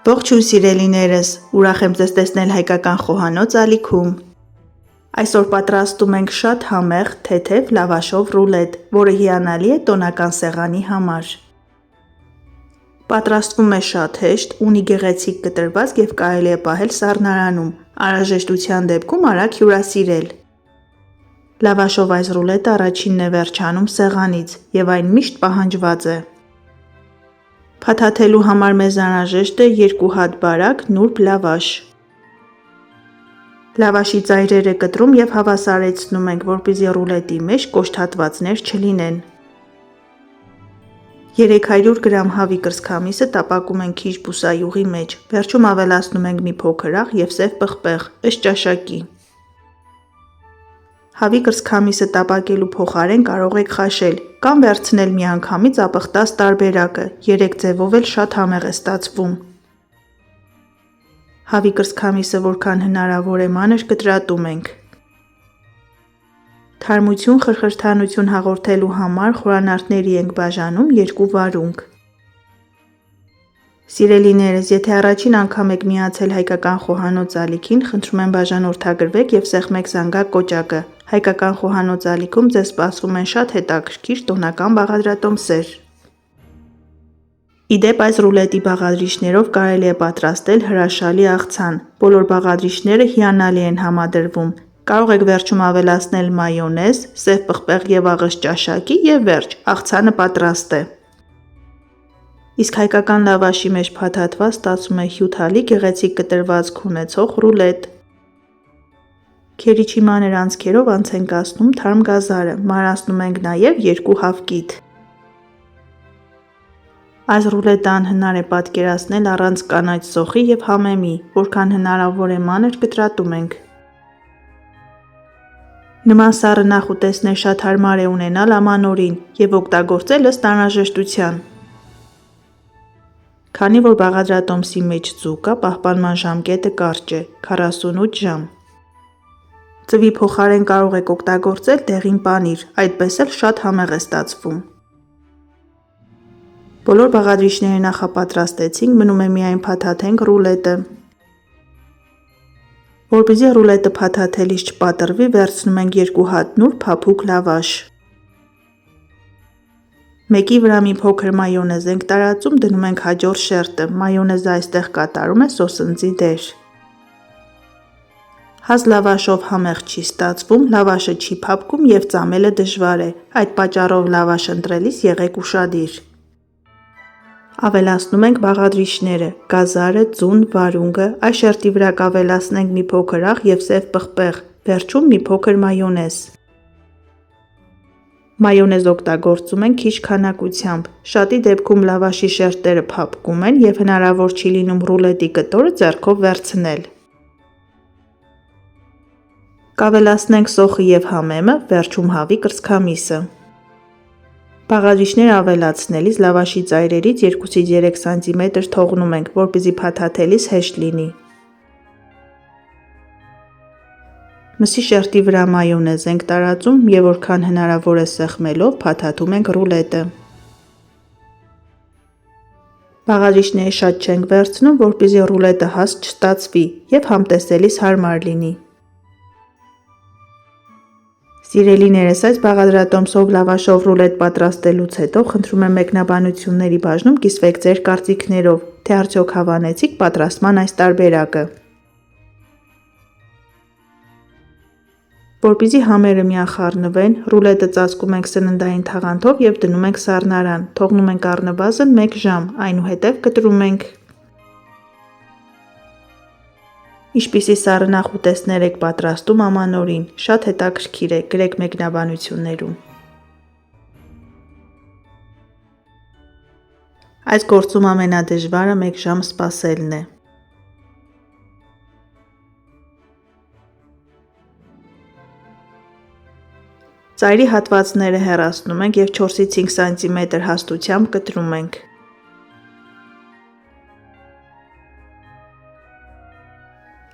Ողջույն սիրելիներս, ուրախ եմ ձեզ տեսնել հայկական խոհանոց ալիքում։ Այսօր պատրաստում ենք շատ համեղ, թեթև լավաշով ռուլետ, որը հիանալի է տոնական սեղանի համար։ Պատրաստվում է շատ հեշտ, ունի գեղեցիկ կտրված և կարելի է պահել սառնարանում, անհրաժեշտության դեպքում արագ հյուրասիրել։ Լավաշով այս ռուլետը առաջինն է վերջանում սեղանից, և այն միշտ պահանջված է։ Փաթաթելու համար մեզ անհրաժեշտ է 2 հատ բարակ նուրբ լավաշ։ Լավաշի ծայրերը կտրում և հավասարեցնում ենք, որպեսզի ռուլետի մեջ կոշթատվածներ չլինեն։ 300 գրամ հավի կրծքամիսը տապակում ենք քիչ բուսայուղի մեջ, վերջում ավելացնում ենք մի փոքր աղ և սև պղպեղ, ըստ ճաշակի։ Հավի կրծքամիսը տապակելու փոխարեն կարող եք խաշել կամ վերցնել միանգամից ապխտած տարբերակը, 3 ձևով էլ շատ համեղ է ստացվում։ Հավի կրծքամիսը որքան հնարավոր է մանր կտրատում ենք։ Թարմություն, խրխրթանություն հաղորդելու համար խորանարդների ենք բաժանում 2 վարունգ։ Սիրելիներս, եթե առաջին անգամ եք միացել հայկական խոհանոց ալիքին, խնդրում եմ բաժանորդագրվեք և սեղմեք զանգակ կոճակը։ Հայկական խոհանոց ալիքում ձեզ սպասվում են շատ հետաքրքիր տոնական բաղադրատոմսեր։ Իդեպ, այս ռուլետի բաղադրիչներով կարելի է պատրաստել հրաշալի աղցան։ Բոլոր բաղադրիչները հիանալի են համադրվում։ Կարող եք վերջում ավելացնել մայոնեզ, սև պղպեղ և աղը ճաշակի և վերջ, աղցանը պատրաստ է։ Իսկ հայկական լավաշի մեջ փաթաթված ստացվում է հյութալի գեղեցիկ կտրվածք ունեցող ռուլետ։ Քերիչի մանր անցքերով անց ենք անցնում թարմ գազարը, մարանցնում ենք նաև 2 հավկիթ։ Այս ռուլետը անհնար է պատկերացնել առանց կանաչ սոխի և համեմի, որքան հնարավոր է մանր կտրատում ենք։ Նման սառը նախուտեստներ շատ հարմար է ունենալ ամանորին և օգտագործել ըստ անհրաժեշտության։ Քանի որ բաղադրատոմսի մեջ ձու կա, պահպանման ժամկետը կարճ է՝ 48 ժամ։ Ձվի փոխարեն կարող եք օգտագործել դեղին պանիր, այդպես էլ շատ համեղ է ստացվում։ Բոլոր բաղադրիչները նախապատրաստեցինք, մնում է միայն փաթաթենք ռուլետը։ Որպեսզի ռուլետը փաթաթելիս չպատրվի, վերցնում ենք 2 հատ նուրբ փափուկ լավաշ։ Մեկի վրա մի փոքր մայոնեզ ենք տարածում, դնում ենք հաջորդ շերտը, մայոնեզը այստեղ կատարում է սոսնձի դեր։ Հաս լավաշով համեղ չի ստացվում, լավաշը չի փափկում և ծամելը դժվար է, այդ պատճառով լավաշ ընտրելիս եղեք ուշադիր։ Ավելացնում ենք բաղադրիչները՝ գազարը, ձուն, վարունգը, այս շերտի վրա կավելացնենք մի փոքր աղ և սև պղպեղ, վերջում մի փոքր մայոնեզ։ Մայոնեզ օգտագործում ենք քիչ քանակությամբ, շատի դեպքում լավաշի շերտերը փափկում են և հնարավոր չի լինում ռուլետի կտորը ձեռքով վերցնել։ Կավելացնենք սոխը և համեմը, վերջում հավի կրծքամիսը։ Բաղադրիչները ավելացնելիս լավաշի ծայրերից 2-ից 3 սմ թողնում ենք, որպեսզի փաթաթելիս հեշտ լինի։ Մսի շերտի վրա մայոնեզ ենք տարածում և որքան հնարավոր է սեղմելով փաթաթում ենք ռուլետը։ Բաղադրիչները շատ չենք վերցնում, որպեսզի ռուլետը հաստ չստացվի և համտեսելիս հարմար լինի։ Սիրելիներս, այս բաղադրատոմսով լավաշով ռուլետ պատրաստելուց հետո խնդրում եմ մեկնաբանությունների բաժնում կիսվեք ձեր կարծիքներով, թե արդյոք հավանեցիք պատրաստման այս տարբերակը։ Որպեսզի համերը միախառնվեն, ռուլետը ծածկում ենք սննդային թաղանթով և դնում ենք սառնարան, թողնում ենք առնվազն 1 ժամ, այնուհետև կտրում ենք։ Ինչպիսի սառը նախուտեստներ եք պատրաստում ամանորին, շատ հետաքրքիր է, գրեք մեկնաբանություններում։ Այս գործում ամենադժվարը 1 ժամ սպասելն է։ Ծայրի հատվածները հեռացնում ենք և 4-ից 5 սմ հաստությամբ կտրում ենք։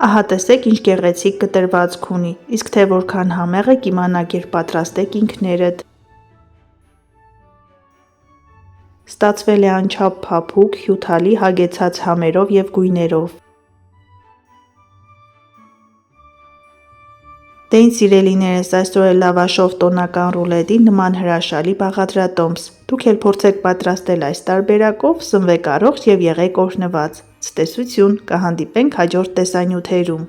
Ահա տեսեք ինչ գեղեցիկ կտրվածք ունի, իսկ թե որքան համեղ է կիմանաք երբ պատրաստեք ինքներդ։ Ստացվել է անչափ փափուկ, հյութալի, հագեցած համերով և գույներով։ Դե ինչ սիրելիներս, այսօր էլ լավաշով տոնական ռուլետի նման հրաշալի բաղադրատոմս։ Դուք էլ փորձեք պատրաստել այս տարբերակով, սնվեք առողջ և եղեք օրհնված։ Ցտեսություն, կհանդիպենք հաջորդ տեսանյութերում։